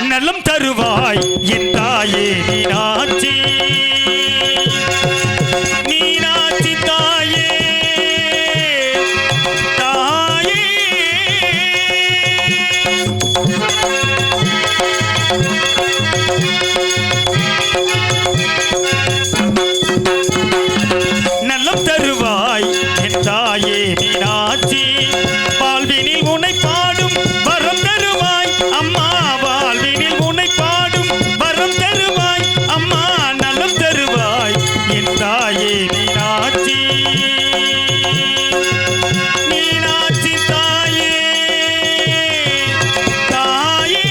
நலம் தருவாய் என் தாயே மீனாட்சி மீனாட்சி தாயே தாயே நலம் தருவாய் என் தாயே மீனாட்சி வாழ்வினில் உன்னை பாடும் வரம் தருவாய் அம்மா வாழ்வினில் உன்னை பாடும் வரம் தருவாய் அம்மா நலம் தருவாய் என் தாயே மீனாட்சி மீனாட்சி தாயே தாயே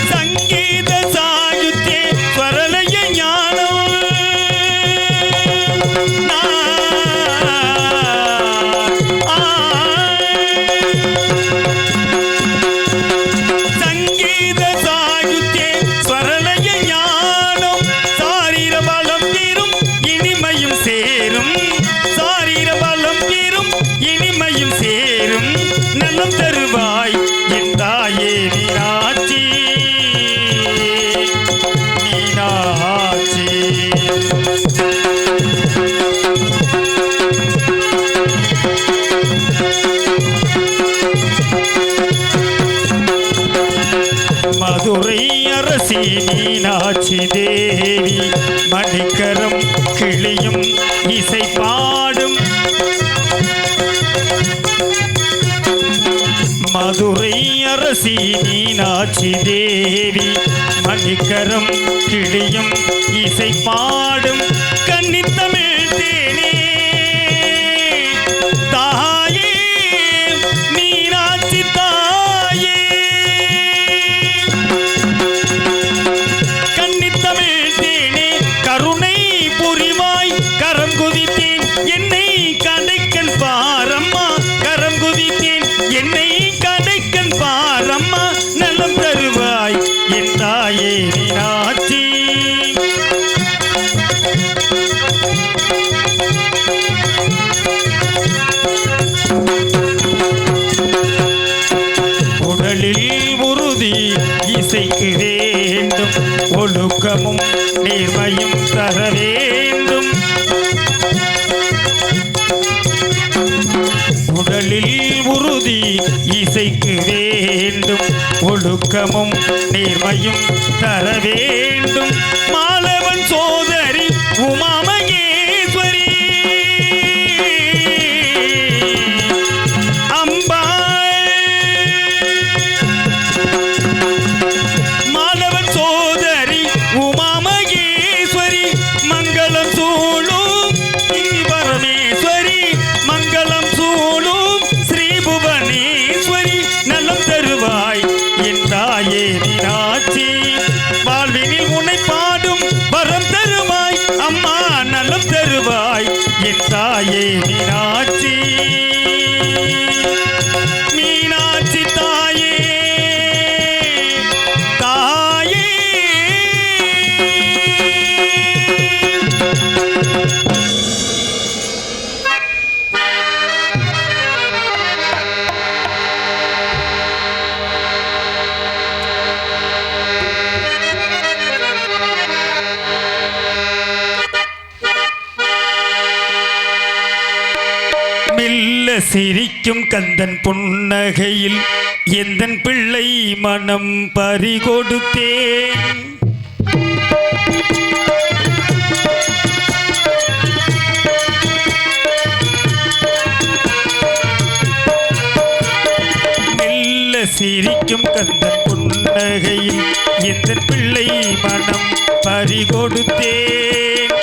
சங்கீத சாயுத்தே ஸ்வரலய ஞானம் சங்கீத சாயுத்தே ஸ்வரலய ஞானம் சாரீர பலம் தீரும் இனிமையும் சேரும் சாரீர பலம் தீரும் இனிமையும் சேரும் நலம் தருவாய் என் தாயே மீனாட்சி மீனாட்சி மதுரை அரசி மீனாட்சி தேவி மணிக்கரம் கிளியும் இசை பாடும் மதுரை அரசி மீனாட்சி தேவி மணிக்கரம் கிளியும் இசை பாடும் கன்னித்தமிழ் தேனே தாயே மீனாட்சி தாயே கன்னித்தமிழ் தேனே கருணை புரிவாய் கரம் குதித்தேன் என்னை கடைக்கன் பாரம்மா கரம் குதித்தேன் என்னை கடைக்கன் பாரம்மா நலம் தருவாய் என் தாயே மீனாட்சி உடலில் உறுதி இசைக்கு வேண்டும் ஒழுக்கமும் நேர்மையும் தர வேண்டும் உடலில் உறுதி இசைக்கு வேண்டும் ஒழுக்கமும் நேர்மையும் தர வேண்டும் மாலவன் சோதரி உமாமகேஸ்வரி அம்பா மாலவன் சோதரி உமாமகேஸ்வரி மங்களம் சூழும் பரமேஸ்வரி மங்களம் சூழும் ஸ்ரீ புவனேஸ்வரி நலம் தருவாய் என் தாயே மீனாட்சி வாழ்வினில் உன்னை பாடும் வரம் தருவாய் அம்மா நலம் தருவாய் என் தாயே மீனாட்சி மீனாட்சி தாயே தாயே மெல்ல சிரிக்கும் கந்தன் புன்னகையில் எந்தன் பிள்ளை மனம் பறிகொடுத்தேன் மெல்ல சிரிக்கும் கந்தன் புன்னகையில் எந்தன் பிள்ளை மனம் பறிகொடுத்தேன்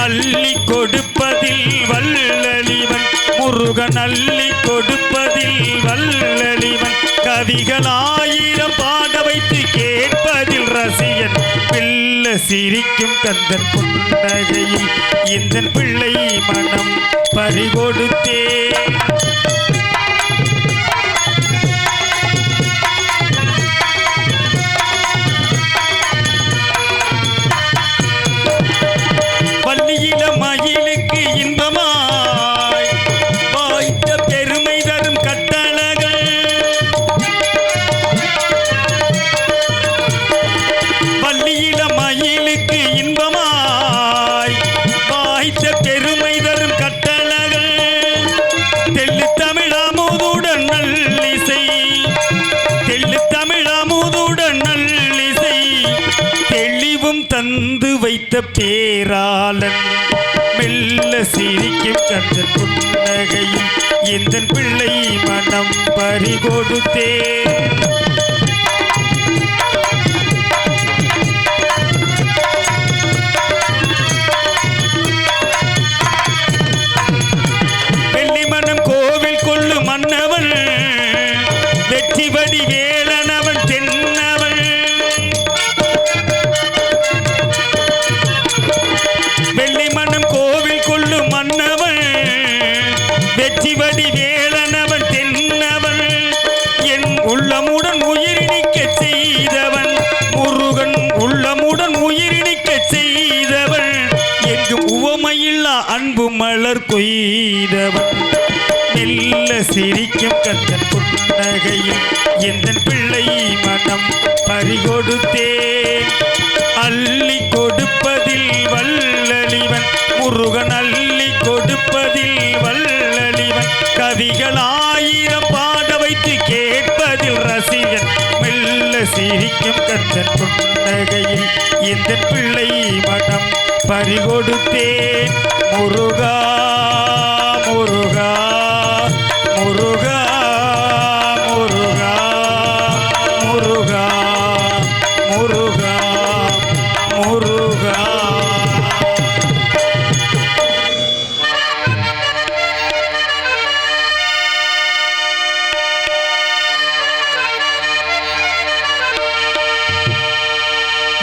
அள்ளி கொடுப்பதில் வல்லளிவன் முருகன் அள்ளி கொடுப்பதில் வல்லளிவன் கவிகள் ஆயிரம் பாட வைத்து கேட்பதில் ரசிகன் பிள்ள சிரிக்கும் கந்தன் புன்னகையில் இந்த பிள்ளை மனம் பறிகொடுத்தேன் வள்ளியில மயில் அளித்த பேராளன் மெல்ல சிரிக்கும் கந்தன் புன்னகையில் இந்த பிள்ளை மனம் பறிகொடுத்தேன். வெள்ளி மனம் கோவில் கொள்ளு மன்னவன் வெற்றி வடி வேலனவன் தென்னவன். வெள்ளி மனம் கோவில் கொள்ளு மன்னவன் வெற்றி வடி வேலனவன் தென்னவன். என் உள்ளமுடன் உயிரினிக்க செய்தவன் முருகன் உள்ளமுடன் உயிரினிக்க செய்தவன். எங்கும் உவமையில்லா அன்பு மலர் கொய்தவன். மெல்ல சிரிக்கும் கந்தன் புன்னகையில் எந்தன் பிள்ளை மனம் பறிகொடுத்தேன். அள்ளி கொடுப்பதில் வல்லளிவன் முருகன் அள்ளி கொடுப்பதில் வல்லளிவன். கவிகள் 1000 பாட வைத்து கேட்பதில் ரசிகன். மெல்ல சிரிக்கும் கந்தன் புன்னகையில் எந்தன் பிள்ளை மனம் பறிகொடுத்தேன். முருகா முருகா முருகா முருகா முருகா முருகா முருகா.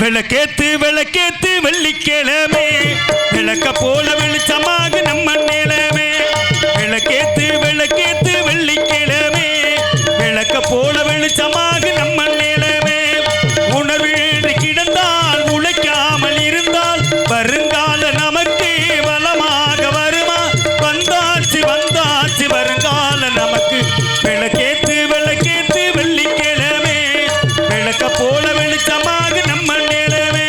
விளக்கேத்து விளக்கேத்து வெள்ளிக்கிழமை விளக்க போல வெளிச்சமாக நம்ம நிலமே. விளக்கேத்து விளக்கேத்து வெள்ளிக்கிழமை விளக்க போல வெளிச்சமாக நம்ம நிலமே. உணர்வு கிடந்தால் உழைக்காமல் இருந்தால் வருங்கால நமக்கு வளமாக வருமா. வந்தாச்சு வந்தாச்சு வருங்கால நமக்கு. விளக்கேத்து விளக்கேத்து வெள்ளிக்கிழமை விளக்க போல வெளிச்சமாக நம்ம நிலமே.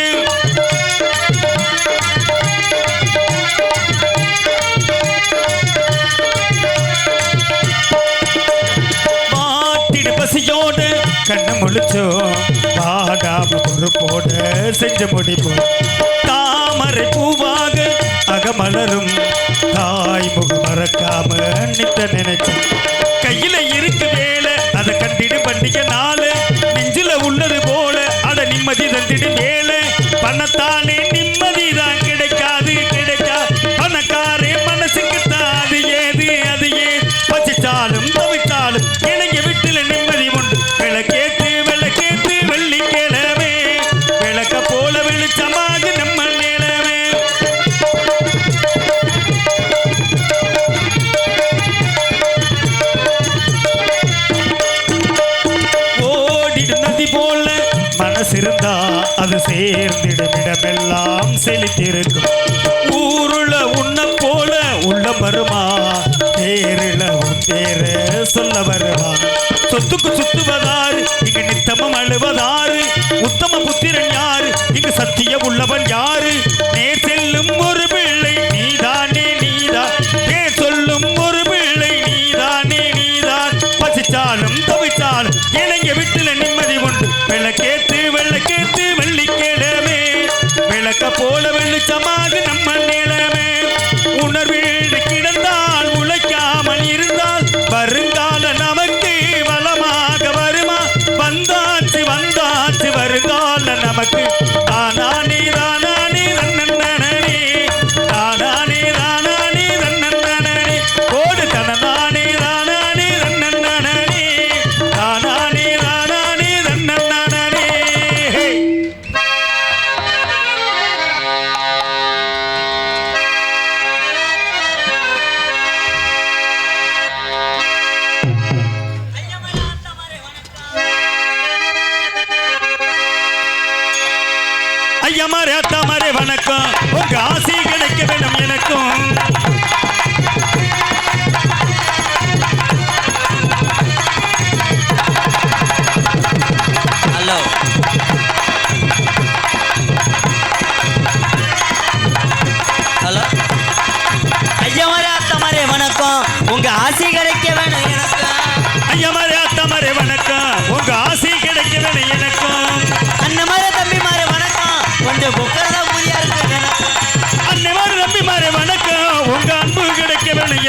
பசியோடு கண்ணு முழிச்சோம் பாடாம பொறுப்போட செஞ்சு முடிப்போம். தாமரை பூவாக அகமலரும் தாய் முகம் மறக்காம நித்த நினைச்சோம். கையில இருக்கு வேலை அதை கண்டிடு பண்டிகை நாள். நெஞ்சில உள்ளது போல அதை நிம்மதி தந்திடு வேலை. பணத்தாலே நிம்மதி தான் கிடைக்காது கிடைக்காது. பணக்காரே மனசுக்கு தான் அது ஏது அது ஏது. பசிச்சாலும் தவித்தாலும் இணைய வீட்டுல நிம்மதி உண்டு. விளக்கேத்து விளக்கேத்து வெள்ளிக்கிழமை விளக்க போல வெளிச்சமாக நம்ம நிலமே. ஓடிடும் நதி போல மனசு இருந்தா அது சேர்ந்திடும் இடமெல்லாம் செழித்திருக்கும். ஊருல உன்ன போல உள்ள வருமா தேரில உன் தேர சொல்ல வருவா. சொத்துக்கு சுத்துவதாரு இங்கு நித்தமும் அழுவதாரு. உத்தம புத்திரன் யாரு இங்கு சத்திய உள்ளவன் யாரு. நேர் செல்லும் ஒரு பிள்ளை நீதானே நீதான். நேர் சொல்லும் ஒரு பிள்ளை நீதானே நீதான். பசிச்சாலும் தவிச்சாலும் இளைஞ வீட்டுல நிம்மதி உண்டு. விளக்கேத்து விளக்கேத்து வெள்ளிக்கிழமை விளக்க போல வெளிச்சமாக நம்ம நிலமே. உணர்வு கிடந்தால் உழைக்காமல் இருந்தால் வருங்கால நமக்கு வளமாக வருமா. வந்தாச்சு வந்தாச்சு வருங்கால நமக்கு. தானானே தானானே தன்னே தானானே தானானே தன்னே கோடு தனதானே தானானே தன்னே தானானே தானானே தன்னே.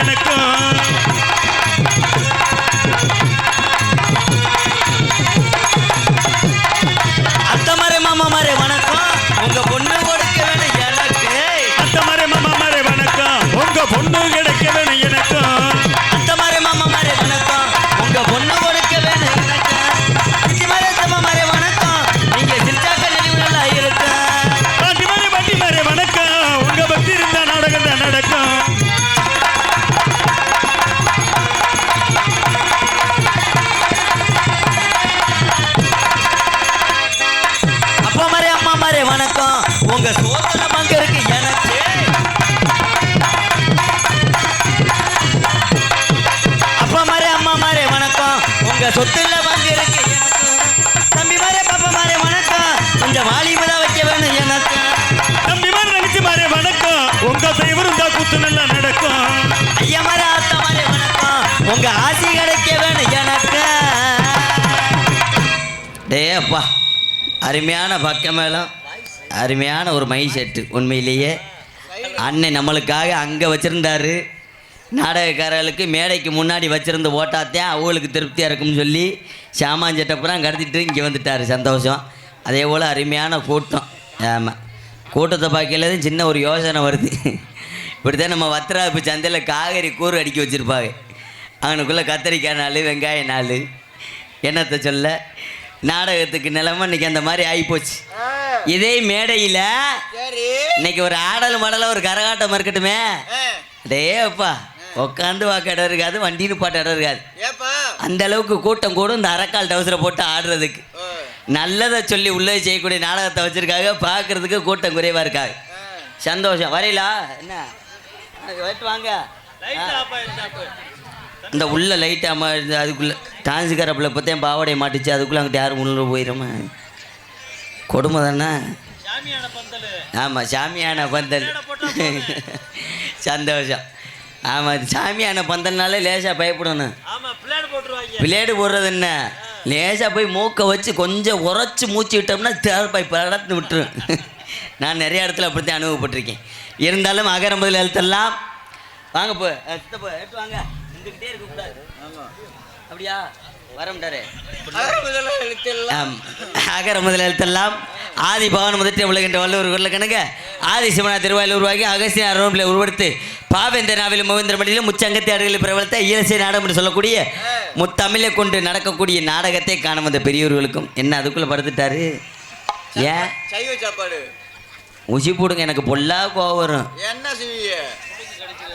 எனக்கும் அத்தை மாரே மாமா மாரே வணக்கம் உங்க பொண்ணு கொடுக்க வேணும் எனக்கு அத்தை மாரே மாமா மாரே வணக்கம் உங்க பொண்ணு கிடைக்க வேணும் எனக்கும் அத்தை மாரே மாமா மாரே வணக்கம் உங்க பொண்ணு கொடுக்க வேணும் எனக்கு சித்தி மாரே அத்தம்மா மாரே வணக்கம் நீங்க சிரிச்சாக்க நினைவு நல்லா இருக்கு பாட்டி மாரே வணக்கம் உங்க பக்தி இருந்தா நாடகம் தான் நடக்கும் அப்பா மாரே அம்மா மாரே வணக்கம் உங்க சோதனை பங்கு இருக்கு எனக்கு அப்பா மாரே அம்மா மாரே வணக்கம் உங்க சொத்துல பங்கு இருக்கு எனக்கு தம்பி மாரே பாப்பா மாரே வணக்கம் கொஞ்சம் வாலிபதா வைக்க வேணும் எனக்கு தம்பி மாரே நினைச்சு மாரே வணக்கம் உங்க தெய்வம் இருந்தா குத்து நல்லா நடக்கும் ஐயா மாரே ஆத்தா மாரே வணக்கம் உங்க ஆசி கிடைக்க வேணும் எனக்கு டே அப்பா அருமையான பக்கமேளம் அருமையான ஒரு மை செட்டு உண்மையிலேயே அண்ணன் நம்மளுக்காக அங்கே வச்சுருந்தாரு நாடகக்காரர்களுக்கு மேடைக்கு முன்னாடி வச்சுருந்து ஓட்டாத்தான் அவங்களுக்கு திருப்தியாக இருக்கும்னு சொல்லி சாமான் சட்டப்புறம் கடத்திட்டு இங்கே வந்துட்டார் சந்தோஷம். அதே போல் அருமையான கூட்டம். ஆமாம், கூட்டத்தை பார்க்கல சின்ன ஒரு யோசனை வருது. இப்படித்தான் நம்ம வத்திராப்பு சந்தையில் காய்கறி கூறு அடிக்க வச்சுருப்பாங்க. அவனுக்குள்ளே கத்திரிக்காய் நாள் வெங்காய நாள் என்னத்தை சொல்ல நாடகத்துக்கு நிலைமை இன்னைக்கு அந்த மாதிரி ஆகிப்போச்சு. இதே மேடையில் இன்னைக்கு ஒரு ஆடல் மாடலாக ஒரு கரகாட்டம் இருக்கட்டுமே, டே அப்பா உட்காந்து வாக்க இடம் இருக்காது, வண்டின்னு பாட்டு இடம் இருக்காது. அந்த அளவுக்கு கூட்டம் கூட இந்த அரைக்கால் டவுசரை போட்டு ஆடுறதுக்கு நல்லதை சொல்லி உள்ளே செய்யக்கூடிய நாடகத்தை வச்சுருக்காங்க. பார்க்குறதுக்கு கூட்டம் குறைவாக இருக்காது. சந்தோஷம். வரையிலா என்ன வெட்டு வாங்க. இந்த உள்ள லைட்டாக அதுக்குள்ளே டான்ஸுக்காரப்பில் பார்த்தேன் பாவாடையை மாட்டிச்சு, அதுக்குள்ளே அங்கிட்ட யாரும் உள்ள போயிடுமா கொடுமை தானே. ஆமாம், சாமியான பந்தல். சந்தோஷம். ஆமாம், சாமியான பந்தல்னாலே லேசாக பயப்படணும். பிளேடு போடுறது என்ன, லேசாக போய் மூக்கை வச்சு கொஞ்சம் உரைச்சி மூச்சு விட்டோம்னா தேர்ப்பாய் படத்து விட்டுரும். நான் நிறைய இடத்துல அப்படித்தான் அனுபவப்பட்டிருக்கேன். இருந்தாலும் அகர முதல் எழுத்தெல்லாம் வாங்க போ எடுத்து வாங்க. இருந்துக்கிட்டே இருக்கக்கூடாது. அப்படியா வரம்டாரு. அகர முதல் எழுத்தெல்லாம் ஆதி பவன் முதற்றை உலகின்ற வள்ளுவர் குரல கணக்க ஆதி சிவனா திருவாயில் உருவாக்கி அகஸ்திய அருணப்பிள்ளை உருவெடுத்து பாவேந்த நாவிலும் மூவேந்திர மடியிலும் முச்சங்கத்தை அடைகளில் பிரபலத்தை ஈரசை நாடகம் என்று சொல்லக்கூடிய முத்தமிழை கொண்டு நடக்கக்கூடிய நாடகத்தை காணும் அந்த பெரியவர்களுக்கும் என்ன அதுக்குள்ளே படுத்துட்டாரு. ஏன் சாப்பாடு உசி போடுங்க, எனக்கு பொல்லா கோவம் வரும். என்ன செய்ய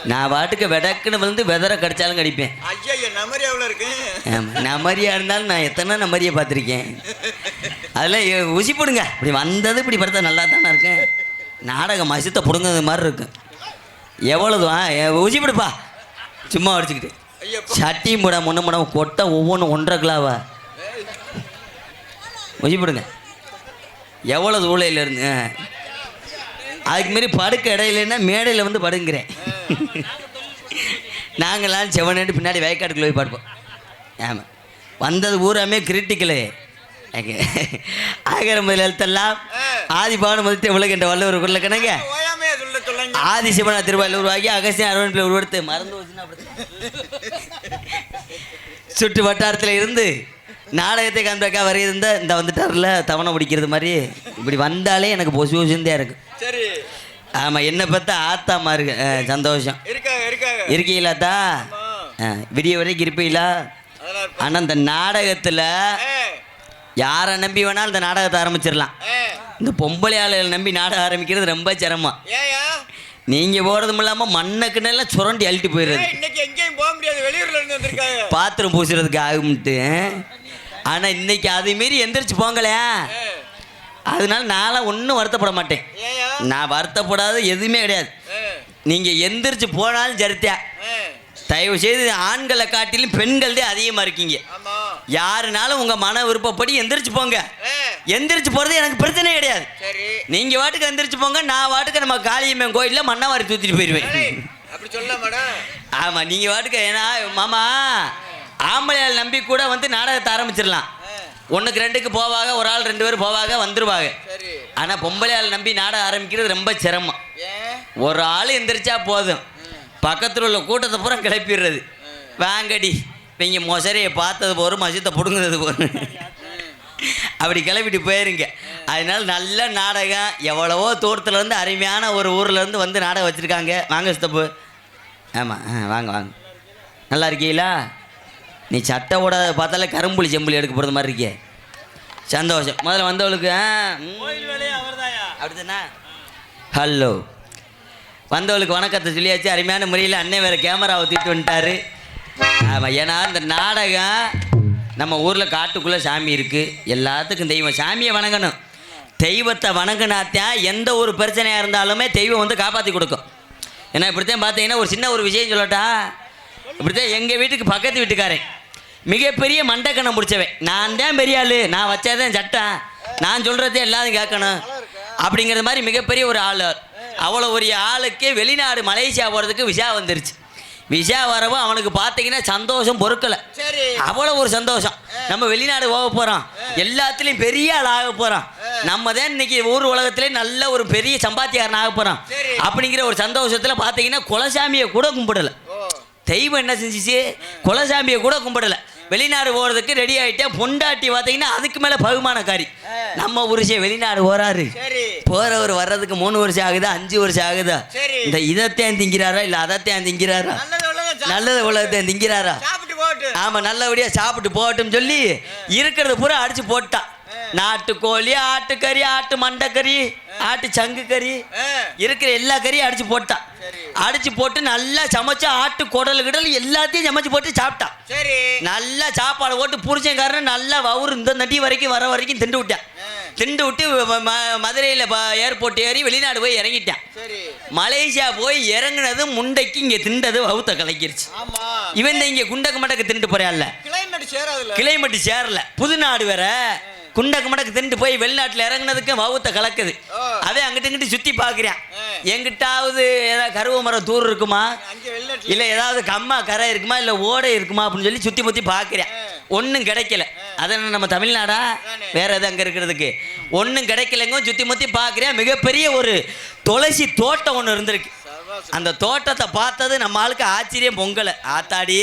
நான் பாட்டுக்கு வெடக்குன்னு வந்து வெதரை கடிச்சாலும் கடிப்பேன். நமரி எவ்வளோ இருக்கு? நமரியா இருந்தாலும் நான் எத்தனை நமரியை பார்த்துருக்கேன். அதில் உசி போடுங்க. இப்படி வந்தது இப்படி படுத்தா நல்லா தானே இருக்கேன். நாடகம் மசித்த பிடுங்கிறது மாதிரி இருக்கும். எவ்வளோதுவா உசி போடுப்பா சும்மா அடிச்சுக்கிட்டு சட்டியும் போட முன்ன முட கொட்டை ஒவ்வொன்றும் 1.5 கிலோவா உசி போடுங்க. எவ்வளோ ஊழையில் இருந்து அதுக்கு மாரி படுக்க இடையிலன்னா மேடையில் வந்து படுங்கிறேன். நாங்களாம் செவனேட்டு பின்னாடி வயக்காட்டுக்குள்ள போய் படுப்போம். ஆமாம், வந்தது ஊராமே கிரிட்டிக்கலு. ஆகர முதல் எழுத்தெல்லாம் ஆதி பவன முதத்தை உலகின்ற வள்ளுவர் குரல கணங்க ஆதி சிவனா திருவாயில் உருவாகி அகஸ்திய அருணப்பிள்ளை உருவெடுத்து மறந்து வச்சுன்னா சுற்று வட்டாரத்தில் இருந்து நாடகத்தை காண்பாக்கா வரையிருந்தா இந்த வந்துட்டார்ல தவணை பிடிக்கிறது மாதிரி இப்படி வந்தாலே எனக்கு பொசு பொசுந்தே இருக்கு. சரி. ஆமாம், என்னை பார்த்தா ஆத்தாமா இருக்கு. சந்தோஷம். இருக்கீங்களாத்தா? விடிய வரைக்கும் இருப்பீங்களா? ஆனால் இந்த நாடகத்தில் யாரை நம்பி வேணாலும் இந்த நாடகத்தை ஆரம்பிச்சிடலாம். இந்த பொம்பளை ஆளுகளை நம்பி நாடகம் ஆரம்பிக்கிறது ரொம்ப சிரமம். நீங்கள் போகிறதும் இல்லாமல் மண்ணுக்குன்னெல்லாம் சுரண்டி அள்ளிட்டு போயிடுறது. பாத்திரம் பூசுறதுக்கு ஆகும்ட்டு. ஆனால் இன்னைக்கு அதை மாரி எந்திரிச்சு போங்களே. அதனால நான்லாம் ஒன்றும் வருத்தப்பட மாட்டேன். நான் வருத்தப்படாத எதுவுமே கிடையாது. நீங்கள் எந்திரிச்சு போனாலும் சரித்தியா. தயவு செய்து ஆண்களை காட்டிலும் பெண்கள்தே அதிகமாக இருக்கீங்க. யாருனாலும் உங்கள் மன விருப்பப்படி எந்திரிச்சு போங்க. எந்திரிச்சு போகிறது எனக்கு பிரச்சனை கிடையாது. நீங்கள் வாட்டுக்கு எந்திரிச்சு போங்க, நான் வாட்டுக்கு நம்ம காளியம்மன் கோயிலில் மண்ணவாரி தூத்திட்டு போயிடுவேன். ஆமாம், நீங்கள் வாட்டுக்கு. ஏன்னா மாமா ஆம்பளையால் நம்பி கூட வந்து நாடகத்தை ஆரம்பிச்சிடலாம். 1க்கு 2க்கு போவாங்க, ஒரு ஆள் 2 பேர் போவாங்க வந்துருவாங்க. ஆனால் பொம்பளையால் நம்பி நாடகம் ஆரம்பிக்கிறது ரொம்ப சிரமம். ஒரு ஆள் எந்திரிச்சா போதும். பக்கத்தில் உள்ள கூட்டத்தை பூரா கிளப்பிடுறது. வாங்கடி இவங்க மொசரையை பார்த்தது போகிறோம், மசித்தை பிடுங்குறது போகிறோம், அப்படி கிளப்பிட்டு போயிருங்க. அதனால நல்ல நாடகம், எவ்வளவோ தூரத்துலேருந்து அருமையான ஒரு ஊர்லேருந்து வந்து நாடகம் வச்சுருக்காங்க. வாங்க சித்தப்பு. ஆமாம், வாங்க வாங்க. நல்லா இருக்கீங்களா? நீ சட்டை ஓட பார்த்தாலே கரும்புளி செம்புளி எடுக்க போகிறது மாதிரி இருக்கே. சந்தோஷம். முதல்ல வந்தவளுக்கு அப்படிதானா? ஹலோ. வந்தவளுக்கு வணக்கத்தை சொல்லியாச்சு. அருமையான முறையில் அன்னை வேறு கேமராவை தூக்கிட்டு வந்துட்டாரு. ஆமாம், ஏன்னா இந்த நாடகம் நம்ம ஊரில் காட்டுக்குள்ளே சாமி இருக்குது, எல்லாத்துக்கும் தெய்வம். சாமியை வணங்கணும். தெய்வத்தை வணங்கினாத்தான் எந்த ஒரு பிரச்சனையாக இருந்தாலுமே தெய்வம் வந்து காப்பாற்றி கொடுக்கும். ஏன்னா இப்படித்தான் பார்த்தீங்கன்னா ஒரு சின்ன ஒரு விஷயம் சொல்லட்டா. இப்படித்தான் எங்கள் வீட்டுக்கு பக்கத்து வீட்டுக்காரன் மிகப்பெரிய மண்டக்கணம் பிடிச்சவன். நான் தான் பெரிய ஆள், நான் வச்சாதான் சட்டம், நான் சொல்கிறதே எல்லாரும் கேட்கணும் அப்படிங்கிற மாதிரி மிகப்பெரிய ஒரு ஆள். அவ்வளோ ஒரு ஆளுக்கு வெளிநாடு மலேசியா போகிறதுக்கு விசா வந்துருச்சு. விசா வரவும் அவனுக்கு பார்த்தீங்கன்னா சந்தோஷம் பொறுக்கலை. அவ்வளோ ஒரு சந்தோஷம். நம்ம வெளிநாடு போக போகிறோம், எல்லாத்துலேயும் பெரிய ஆள் ஆக போகிறோம், நம்ம தான் இன்னைக்கு ஊர் உலகத்திலே நல்ல ஒரு பெரிய சம்பாத்தியாரன் ஆக போகிறோம் அப்படிங்கிற ஒரு சந்தோஷத்தில் பார்த்தீங்கன்னா குலசாமியை கூட கும்பிடலை. தெய்வம் என்ன செஞ்சிச்சு? குலசாமியை கூட கும்பிடலை. வெளிநாடு போகிறதுக்கு ரெடி ஆகிட்டேன். பொண்டாட்டி பார்த்தீங்கன்னா அதுக்கு மேலே பகுமானக்காரி. நம்ம புருஷன் வெளிநாடு போகிறாரு, போகிறவர் வர்றதுக்கு 3 வருஷம் ஆகுதா 5 வருஷம் ஆகுதா? இந்த இதைத்தான் திங்கிறாரா இல்லை அதைத்தான் திங்கிறாரா? நல்லது உலகத்தையும் திங்கிறாரா? ஆமாம், நல்லபடியாக சாப்பிட்டு போகட்டும் சொல்லி இருக்கிறத பூரா அடித்து போட்டான். நாட்டுக்கோழி, ஆட்டுக்கறி, ஆட்டு மண்டைக்கறி, ஆட்டு சங்கு கறி, இருக்கிற எல்லா கறியும் அடிச்சு போட்டான். அடிச்சு போட்டு நல்லா சமைச்சா ஆட்டு குடல் கிடல் எல்லாத்தையும் சமைச்சு போட்டு சாப்பிட்டான். நல்லா சாப்பாடு போட்டு புரிச்சங்காரன் நல்லா வவுறு இந்த நட்டி வரைக்கும் வர வரைக்கும் திண்டு விட்டான். திண்டு விட்டு மதுரையில் ஏர்போர்ட் ஏறி வெளிநாடு போய் இறங்கிட்டான். மலேசியா போய் இறங்குனது முண்டைக்கு இங்கே திண்டது வவுத்த கலக்கிருச்சு. இவன் இங்கே குண்டக்கு மடக்கு திண்டு போறான்ல, கிளைமேட்டு சேரல. புதுநாடு வேற, குண்டக்கு மடக்கு திண்டு போய் வெளிநாட்டில் இறங்குனதுக்கு வவுத்த கலக்குது. அவன் அங்கிட்டு இங்கிட்டு சுற்றி பார்க்குறான். எங்கிட்டாவது ஏதாவது கருவ மரம் தூர் இருக்குமா, இல்லை ஏதாவது கம்மா கரை இருக்குமா, இல்லை ஓடை இருக்குமா அப்படின்னு சொல்லி சுற்றி முற்றி பார்க்குறேன். ஒன்றும் கிடைக்கல. அதனால் நம்ம தமிழ்நாடா வேற எதாவது அங்கே இருக்கிறதுக்கு ஒன்றும் கிடைக்கலங்க. சுற்றி முற்றி பார்க்குறேன். மிகப்பெரிய ஒரு துளசி தோட்டம் ஒன்று இருந்திருக்கு. அந்த தோட்டத்தை பார்த்தது நம்ம ஆளுக்கு ஆச்சரியம் பொங்கலை. ஆத்தாடி,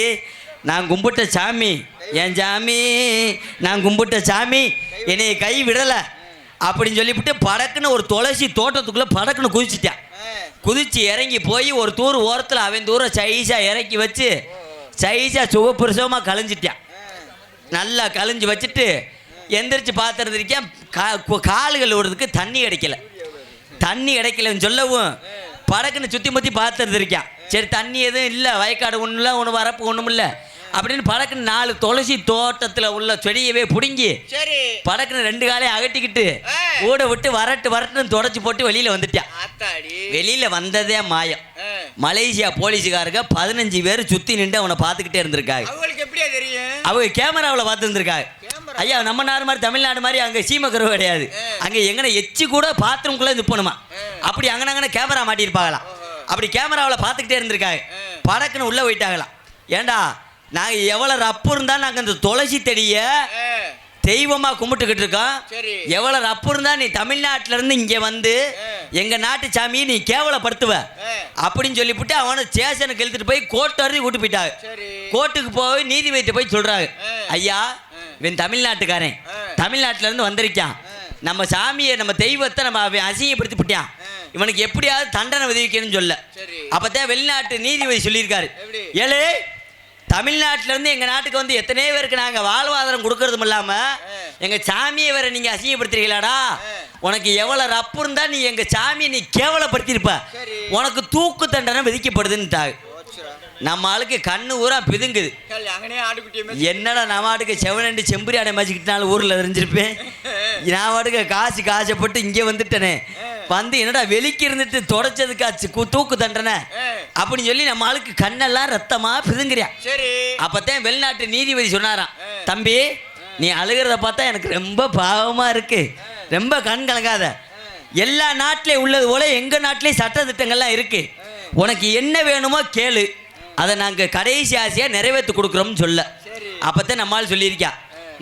நான் கும்பிட்ட சாமி, என் சாமி, நான் கும்பிட்ட சாமி என்னை கை விடலை அப்படின்னு சொல்லிவிட்டு படக்குன்னு ஒரு துளசி தோட்டத்துக்குள்ளே படக்குன்னு குதிச்சிட்டான். குதிச்சு இறங்கி போய் ஒரு தூர் ஓரத்தில் அவன் தூரம் சைஸாக இறக்கி வச்சு சைஸாக சுகப்பிரசவமாக கலைஞ்சிட்டான். நல்லா கலைஞ்சி வச்சுட்டு எந்திரிச்சு பார்த்துருந்துருக்கேன். கால்கள் விடுறதுக்கு தண்ணி கிடைக்கல. தண்ணி கிடைக்கலன்னு சொல்லவும் படக்குன்னு சுற்றி முற்றி பார்த்துருந்துருக்கேன். சரி, தண்ணி எதுவும் இல்லை, வயக்காடு ஒன்றும் இல்லை, ஒன்று வரப்பு ஒன்றும் இல்லை அப்படின்னு படக்குன்னு 4 துளசி தோட்டத்தில் உள்ள செடியவே பிடுங்கி படக்குன்னு 2 காலையும் அகட்டிக்கிட்டு கூட விட்டு வரட்டுன்னு தொடச்சி போட்டு வெளியில் வந்துட்டான். வெளியில் வந்ததே மாயம். மலேசியா போலீஸுக்காரங்க 15 பேர் சுற்றி நின்று அவனை பார்த்துக்கிட்டே இருந்திருக்காங்க. அவங்க கேமராவில் பார்த்துருந்துருக்காங்க. ஐயா, நம்ம நாடு மாதிரி தமிழ்நாடு மாதிரி அங்கே சீமக்கருவு கிடையாது. அங்கே எங்கன்னா எச்சி கூட பாத்ரூம்குள்ளே நிற்பணுமா, அப்படி அங்கனங்கன கேமரா மாட்டியிருப்பாங்களாம். அப்படி கேமராவில் பார்த்துக்கிட்டே இருந்திருக்காங்க. படக்குன்னு உள்ளே போயிட்டாங்களாம். ஏண்டா, நாங்கள் எவ்வளோ ரப்பு இருந்தால் நாங்கள் இந்த துளசி செடியை தெய்வமாக கும்பிட்டுக்கிட்டு இருக்கோம். எவ்வளோ ரப்பு இருந்தால் நீ தமிழ்நாட்டிலேருந்து இங்கே வந்து எங்கள் நாட்டு சாமியை நீ கேவலப்படுத்துவ அப்படின்னு சொல்லிவிட்டு அவனை ஸ்டேஷனுக்கு இழுத்துட்டு போய் கோர்ட் வரைக்கும் கூட்டு போயிட்டாங்க. கோர்ட்டுக்கு போய் நீதிபதிட்ட போய் சொல்கிறாங்க, ஐயா, இவன் தமிழ்நாட்டுக்காரன், தமிழ்நாட்டிலேருந்து வந்திருக்கான், நம்ம சாமியை நம்ம தெய்வத்தை நம்ம அவன் அசிங்கப்படுத்தி விட்டான், இவனுக்கு எப்படியாவது தண்டனை விதிக்கணும்னு சொல்ல. அப்போதான் வெளிநாட்டு நீதிபதி சொல்லியிருக்காரு, ஏழு தமிழ்நாட்டிலேருந்து எங்கள் நாட்டுக்கு வந்து எத்தனை பேருக்கு நாங்கள் வாழ்வாதாரம் கொடுக்கறதும் இல்லாமல் எங்கள் சாமியை வேற நீங்கள் அசிங்கப்படுத்துறீங்களாடா, உனக்கு எவ்வளோ ரப்பு இருந்தால் நீ எங்கள் சாமியை நீ கேவலப்படுத்தியிருப்ப, உனக்கு தூக்கு தண்டனை விதிக்கப்படுதுன்னுட்டாங்க. நம்ம ஆளுக்கு கண்ணு ஊரா பிதுங்குது. என்னடா நம்ம ஆட்டுக்கு செவனண்டு செம்பரி அடை மாச்சிக்கிட்டாலும் ஊரில் தெரிஞ்சிருப்பேன். நான் வாட்டுக்கு காசப்பட்டு இங்கே வந்துட்டேனே, வந்து என்னடா வெளிக்கு இருந்துட்டு தொடச்சதுக்காச்சு தூக்கு தண்டனை அப்படின்னு சொல்லி நம்ம ஆளுக்கு கண்ணெல்லாம் ரத்தமாக பிதுங்குறியான். அப்போத்தான் வெளிநாட்டு நீதிபதி சொன்னாராம், தம்பி, நீ அழுகிறத பார்த்தா எனக்கு ரொம்ப பாவமாக இருக்கு, ரொம்ப கண் கலங்காத, எல்லா நாட்டிலையும் உள்ளது போல எங்கள் நாட்டிலேயும் சட்ட திட்டங்கள்லாம் இருக்கு, உனக்கு என்ன வேணுமோ கேளு, அதை நாங்கள் கடைசி ஆசையாக நிறைவேற்றி கொடுக்குறோம்னு சொல்ல. அப்போத்தான் நம்மளால் சொல்லியிருக்கா,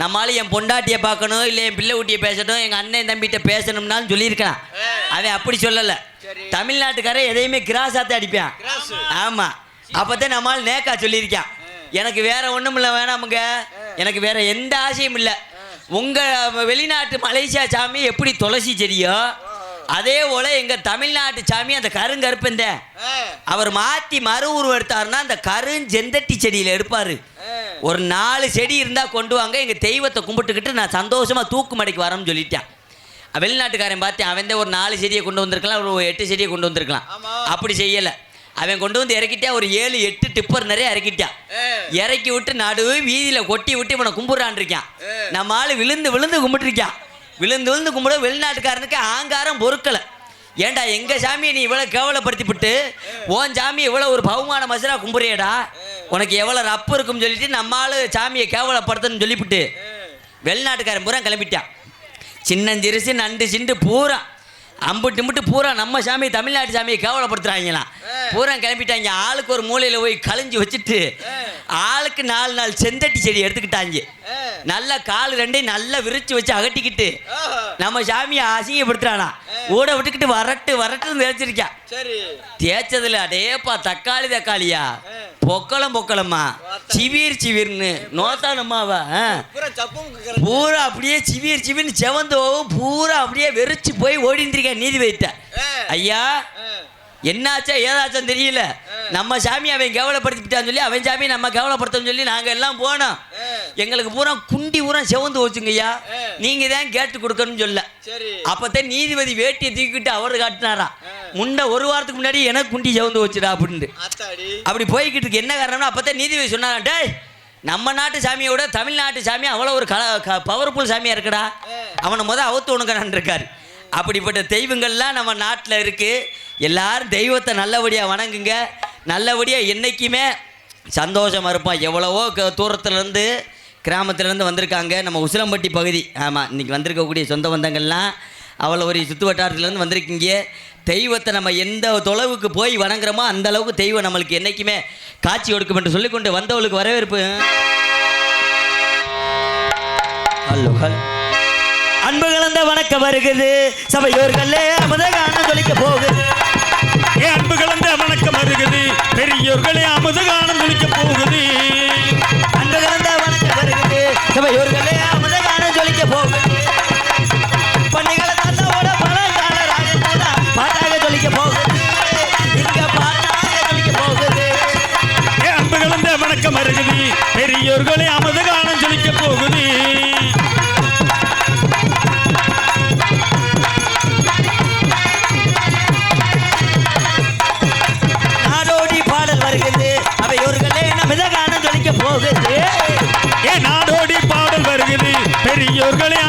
நம்மளால என் பொண்டாட்டியை பார்க்கணும் இல்லை என் பிள்ளை ஊட்டியை பேசணும் எங்கள் அண்ணன் தம்பிகிட்ட பேசணும்னாலும் சொல்லியிருக்கலாம். அவன் அப்படி சொல்லலை. தமிழ்நாட்டுக்காரன் எதையுமே கிராஸாத்தான் அடிப்பான். ஆமாம், அப்போதான் நம்மளால் நேக்கா சொல்லியிருக்கான். எனக்கு வேற ஒன்றும் இல்லை, வேணாமுங்க, எனக்கு வேற எந்த ஆசையும் இல்லை. உங்கள் வெளிநாட்டு மலேசியா சாமி எப்படி துளசி செடியோ அதே போல எங்கள் தமிழ்நாட்டு சாமி அந்த கருங்கருப்பந்த அவர் மாற்றி மறு உருவம் எடுத்தாருன்னா அந்த கருஞ்செந்தட்டி செடியில் எடுப்பார். ஒரு 4 செடி இருந்தால் கொண்டு வாங்க, எங்கள் தெய்வத்தை கும்பிட்டுக்கிட்டு நான் சந்தோஷமாக தூக்கு மடைக்கு வரேன்னு சொல்லிட்டேன். வெளிநாட்டுக்காரன் பார்த்தேன், அவன் ஒரு 4 செடியை கொண்டு வந்திருக்கலாம், ஒரு 8 செடியை கொண்டு வந்திருக்கலாம். அப்படி செய்யலை. அவன் கொண்டு வந்து இறக்கிட்டா ஒரு 7-8 டிப்பர் நிறைய இறக்கிட்டான். இறக்கி விட்டு நடு வீதியில் கொட்டி விட்டு இவனை கும்பிட்றான் இருக்கான். நம்ம ஆள் விழுந்து விழுந்து கும்பிட்டுருக்கான். விழுந்து விழுந்து கும்பிட வெளிநாட்டுக்காரனுக்கு ஆங்காரம் பொறுக்கலை. ஏண்டா எங்கள் சாமியை நீ இவ்வளோ கேவலப்படுத்திவிட்டு உன் சாமி இவ்வளோ ஒரு பகுமான மசரா கும்பிட்றியடா, உனக்கு எவ்வளோ ரப்பு இருக்குன்னு சொல்லிட்டு நம்ம ஆள் சாமியை கேவலப்படுத்தணும்னு சொல்லிவிட்டு வெளிநாட்டுக்காரன் பூரா கிளம்பிட்டான். சின்னஞ்சிறுசு நண்டு சிண்டு பூரா அம்புட்டு இம்புட்டு பூரா நம்ம சாமி தமிழ்நாட்டு சாமியை கேவலப்படுத்துறாங்களாம். பூரா கிளம்பிட்டாங்க. ஆளுக்கு ஒரு மூலையில் போய் கழிஞ்சு வச்சுட்டு ஆளுக்கு 4 செந்தட்டி செடி எடுத்துக்கிட்டாங்க. நல்லா கால் 2 நல்லா விரிச்சு வச்சு அகட்டிக்கிட்டு நம்ம சாமியை அசிங்கப்படுத்துறானா. ஊட விட்டுக்கிட்டு வரட்டு வரட்டுன்னு தேய்ச்சிருக்கான். தேய்ச்சதுல அடேப்பா தக்காளியா பொக்களமா சிவீர் சிவீர்னு நோத்தானம்மாவா பூரா அப்படியே சிவீர் சிவீர்னு செவந்தோவும் பூரா அப்படியே வெறிச்சு போய் ஓடிந்திருக்கேன். நீதி வைத்த ஐயா என்னாச்சா ஏதாச்சும் தெரியல, நம்ம சாமி அவன் கேவலப்படுத்திட்டான்னு சொல்லி அவன் சாமி நம்ம கேவலப்படுத்தன்னு சொல்லி நாங்கள் எல்லாம் போனோம். எங்களுக்கு பூரா குண்டி பூரா செவந்து வச்சுங்கய்யா, நீங்க தான் கேட்டு கொடுக்கணும்னு சொல்ல. அப்பத்தான் நீதிபதி வேட்டியை தூக்கிட்டு அவரு காட்டினாராம். முன்ன ஒரு வாரத்துக்கு முன்னாடி எனக்கு குண்டி செவந்து வச்சுடா அப்படின்ட்டு. அப்படி போய்கிட்டு இருக்கு. என்ன காரணம்னா அப்பத்தான் நீதிபதி சொன்னாங்க, டேய் நம்ம நாட்டு சாமியோட தமிழ்நாட்டு சாமி அவ்வளோ ஒரு பவர்ஃபுல் சாமியா இருக்குடா, அவனை அவுத்து உணுக்கணான் இருக்காரு. அப்படிப்பட்ட தெய்வங்கள்லாம் நம்ம நாட்டில் இருக்குது. எல்லாரும் தெய்வத்தை நல்லபடியாக வணங்குங்க. நல்லபடியாக என்றைக்குமே சந்தோஷமாக இருப்போம். எவ்வளவோ தூரத்துலேருந்து கிராமத்துலேருந்து வந்திருக்காங்க நம்ம உசிலம்பட்டி பகுதி. ஆமாம், இன்றைக்கி வந்திருக்கக்கூடிய சொந்த பந்தங்கள்லாம் அவ்வளோ ஒரு சுற்று வட்டாரத்துலேருந்து வந்திருக்கீங்க. தெய்வத்தை நம்ம எந்த தொலைவுக்கு போய் வணங்குறோமோ அந்த அளவுக்கு தெய்வம் நம்மளுக்கு என்றைக்குமே காட்சி கொடுக்கும் என்று சொல்லிக்கொண்டு வந்தவளுக்கு வரவேற்பு. ஹலோ ஹலோ அன்பு கலந்த வணக்கம் வருகிறது சபையோர்களே அமுதகானம் ஜொலிக்க போகுது. அன்பு கலந்த வணக்கம் வருகிறது பெரியோர்களே அமுதகானம் ஜொலிக்க போகுது. அன்பு கலந்த வணக்கம் வருகிறது சபையோர்களே அமுதகானம் ஜொலிக்க போகுது. பண்டிகளை தாத்தாவோட பழங்கால ராகம் கூட பாட்டாக ஜொலிக்க போகுது. இங்க பாட்டாக ஜொலிக்க போகுது. அன்பு கலந்த வணக்கம் வருகிறது பெரியோர்களே அமுதகானம் ஜொலிக்க போகுது. நாடோடி பாடல் வருகிறது பெரியோர்களே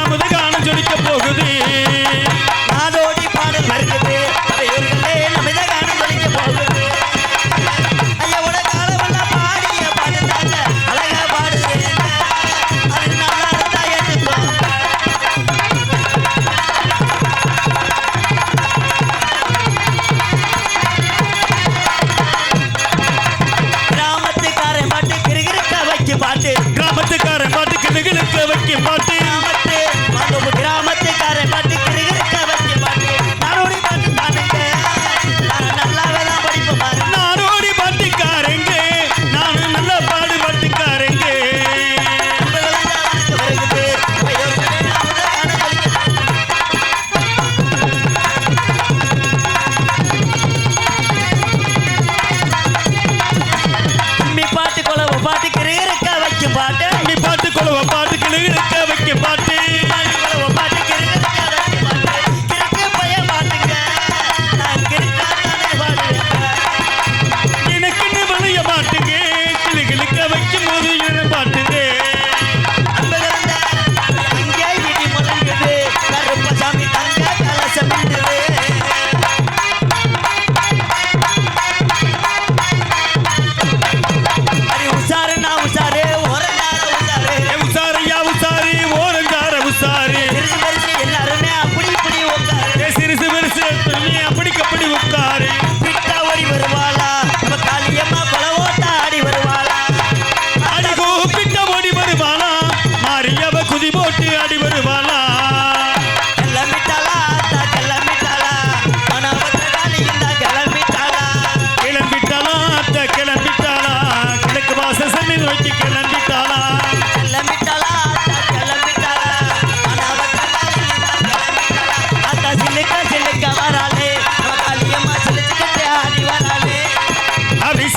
அமுதகானம் ஜொலிக்க போகுது. நாடோடி பாடல் வருகிறது பெரியோர்களே அமுதகானம் ஜொலிக்க போகுது. ஐயாவோட காலமெல்லாம் பாடிய பாடுறாங்க அழகா பாடுறேன் அது நல்லா இருந்தா ஏற்றுக்கோ. கிராமத்துக்காரன் பாட்டு கிருகிருக்க வச்சு பாட்டு கிராமத்துக்காரன் பாட்டு கிளுகிளுக்க வைக்கும் பாட்டு கிராமத்துக்காரன் பாட்டு கிருகிருக்க வச்சு பாட்டு நாடோடி பாட்டு பாடுங்க நல்லாவே தான் படிப்பு பாரு. நாடோடி பாட்டுக்காரங்க நானும் நல்ல பாடு பாட்டுக்காரங்க. பாட்டு கொலவ பாட்டு கிருகிருக்க வைக்கும் பாட்டு பாட்டு கொலவ பாட்டு கிளுகிழுக்க வைக்க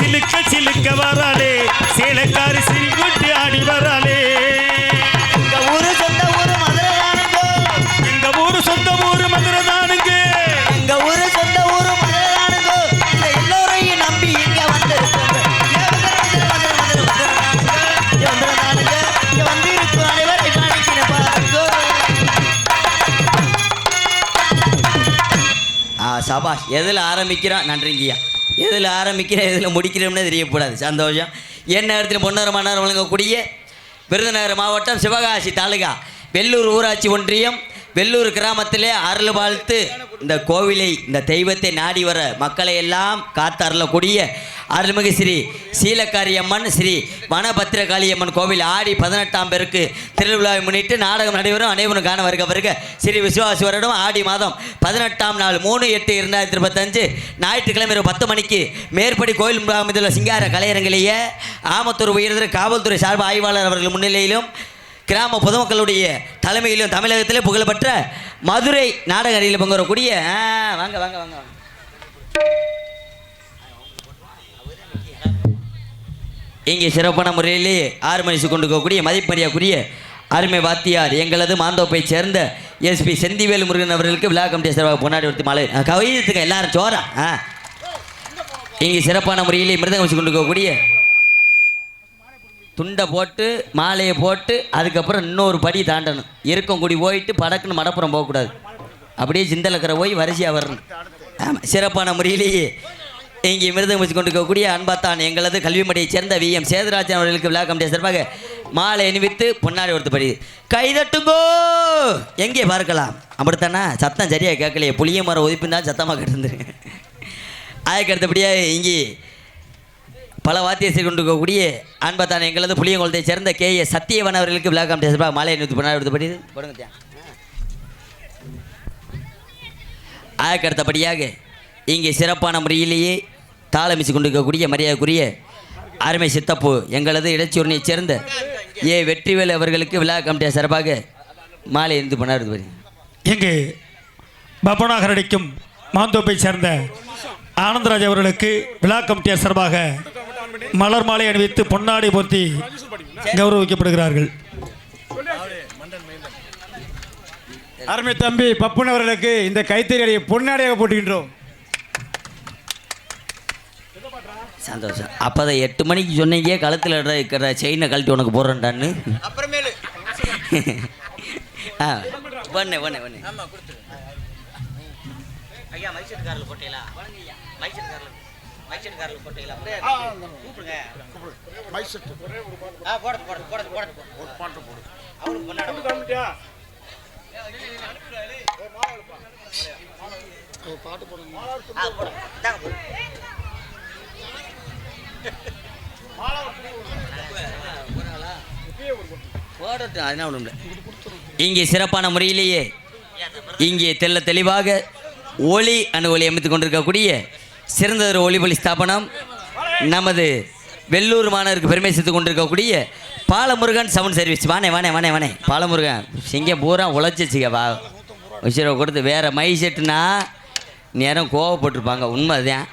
சிலுக்க சிலுக்க வராளே சேலக்காரி சிரிக்குட்டி ஆடி வராளே. எங்க ஊரு சொந்த ஊரு மதுரை தானுங்க. எங்க ஊரு சொந்த ஊரு மதுரை தானுங்க. எங்க ஊரு சொந்த ஊரு மதுரை தானுங்க. இந்த எல்லோரையும் நம்பி இங்க வந்திருக்கோங்க. வந்து இருக்கும் அனைவரை காணிக்கிற பாருங்க. சபாஷ். எதில் ஆரம்பிக்கிறோம்? நன்றிங்கய்யா. எதில் ஆரம்பிக்கிறேன் எதில் முடிக்கிறோம்னு தெரியக்கூடாது. சந்தோஷம். என் நேரத்தில் பொன்னர மன்னர் வழங்கக்கூடிய விருதுநகர் மாவட்டம் சிவகாசி தாலுகா வெள்ளூர் ஊராட்சி ஒன்றியம் வெள்ளூர் கிராமத்திலே அருள் வாழ்த்து இந்த கோவிலை இந்த தெய்வத்தை நாடி வர மக்களை எல்லாம் காத்து அருளக்கூடிய அருள்மிகு ஸ்ரீ சீலக்காரியம்மன் ஸ்ரீ வனபத்திரகாளியம்மன் கோவில் ஆடி 18ஆம் பேருக்கு திருவிழாவை முன்னிட்டு நாடகம் நடைபெறும். அனைவரும் காண வருக ஸ்ரீ விசுவாசி வருடம் ஆடி மாதம் 18ஆம் நாள் 3/8/2025 ஞாயிற்றுக்கிழமை இரவு 10 மணிக்கு மேற்படி கோயில் முகாமில் சிங்கார கலையரங்கிலேயே ஆமத்தூர் உயர்ந்த காவல்துறை சார்பு ஆய்வாளர் அவர்கள் முன்னிலையிலும் கிராம பொதுமக்களுடைய தலைமையிலும் தமிழகத்திலே புகழ்பெற்ற மதுரை நாடக அணியில் பங்குறக்கூடிய வாங்க வாங்க வாங்க இங்கே சிறப்பான முறையிலே ஆர்மணித்து கொண்டு போகக்கூடிய மதிப்பறியாக்குரிய அருமை வாத்தியார் எங்களது மாந்தோப்பை சேர்ந்த எஸ்பி செந்திவேல் முருகன் அவர்களுக்கு விழா கமிட்டி சிறப்பாக பொன்னாடி ஒருத்தி மாலை கவித்துங்க எல்லாரும் சோரா. இங்கே சிறப்பான முறையிலே மிருதம் வச்சு கொண்டு போகக்கூடிய துண்டை போட்டு மாலையை போட்டு அதுக்கப்புறம் இன்னொரு படி தாண்டணும். இருக்கும் கூடி போயிட்டு படக்குன்னு மடப்புறம் போகக்கூடாது. அப்படியே சிந்தலக்கிற போய் வரிசையாக வரணும். ஆமாம். சிறப்பான முறையிலேயே இங்கே மிருதம் வச்சு கொண்டு இருக்கக்கூடிய அன்பாத்தான் எங்களது கல்விமடையை சேர்ந்த விஎம் சேதுராஜன் அவர்களுக்கு விழா கமிட்டி சிறப்பாக மாலை அணிவித்து பொன்னாடி ஒருத்தபடி கைதட்டுங்கோ எங்கே பார்க்கலாம். அப்படித்தானா? சத்தம் சரியாக கேட்கலையே. புளிய மரம் ஒதுப்பிருந்தாலும் சத்தமாக கேட்டுருந்துருங்க. அதுக்கு அடுத்தபடியாக இங்கே பல வாத்தியத்தை கொண்டு இருக்கக்கூடிய அன்பத்தான் எங்களது புளியங்குளத்தை சேர்ந்த KA சத்தியவன் அவர்களுக்கு விழா கமிட்டி சிறப்பாக மாலை அணிவித்து பொன்னாடி ஒருத்தபடி போடுங்க. அதுக்கு அடுத்தபடியாக இங்கே சிறப்பான முறையிலேயே தாளமிச்சு கொண்டிருக்கக்கூடிய மரியாதைக்குரிய அருமை சித்தப்பு எங்களது இடைச்சூரனை சேர்ந்த வெற்றிவேல் அவர்களுக்கு விழா கமிட்டிய சிறப்பாக மாலை இருந்து பண்ணாரு. இங்கு பப்பனாகர் அடிக்கும் மாந்தோப்பை சேர்ந்த ஆனந்தராஜ் அவர்களுக்கு விழா கமிட்டியார் சார்பாக மலர் மாலை அணிவித்து பொன்னாடி போர்த்தி கௌரவிக்கப்படுகிறார்கள். அருமை தம்பி பப்புன் அவர்களுக்கு இந்த கைத்தறியை பொன்னாடியாக போட்டுகின்றோம். சந்தோஷம். அப்போதான் 8 மணிக்கு சொன்னீங்க கழுத்தில் இருக்கிற செயினை கழட்டி உனக்கு போடுறேன்டான்னு. அப்புறமேலு பண்ணு பண்ணு பண்ணு. ஐயா மைசூர்காரில் போட்டீங்களா? மைசூர்காரில் போட்டீங்களா? கூப்பிடுங்க. போட போட போட போட அவருக்கு பண்ணாட பாட்டு போடுங்க. இங்கே சிறப்பான முறையிலேயே இங்கே தெல்ல தெளிவாக ஒளி ஒளி அமைத்து கொண்டிருக்கக்கூடிய சிறந்ததொரு ஒளிபொலி ஸ்தாபனம் நமது வெள்ளூர் மாநகருக்கு பெருமை சேர்த்து கொண்டிருக்கக்கூடிய பாலமுருகன் சவுண்ட் சர்வீஸ். வானே வானே வானே வானே பாலமுருகன் சிங்கம் பூரா உழைச்சிச்சுங்க. வா உச்சிரை கொடுத்து வேறு மை செட்டுனா நேரம் கோவப்பட்டிருப்பாங்க. உண்மை அதுதான்.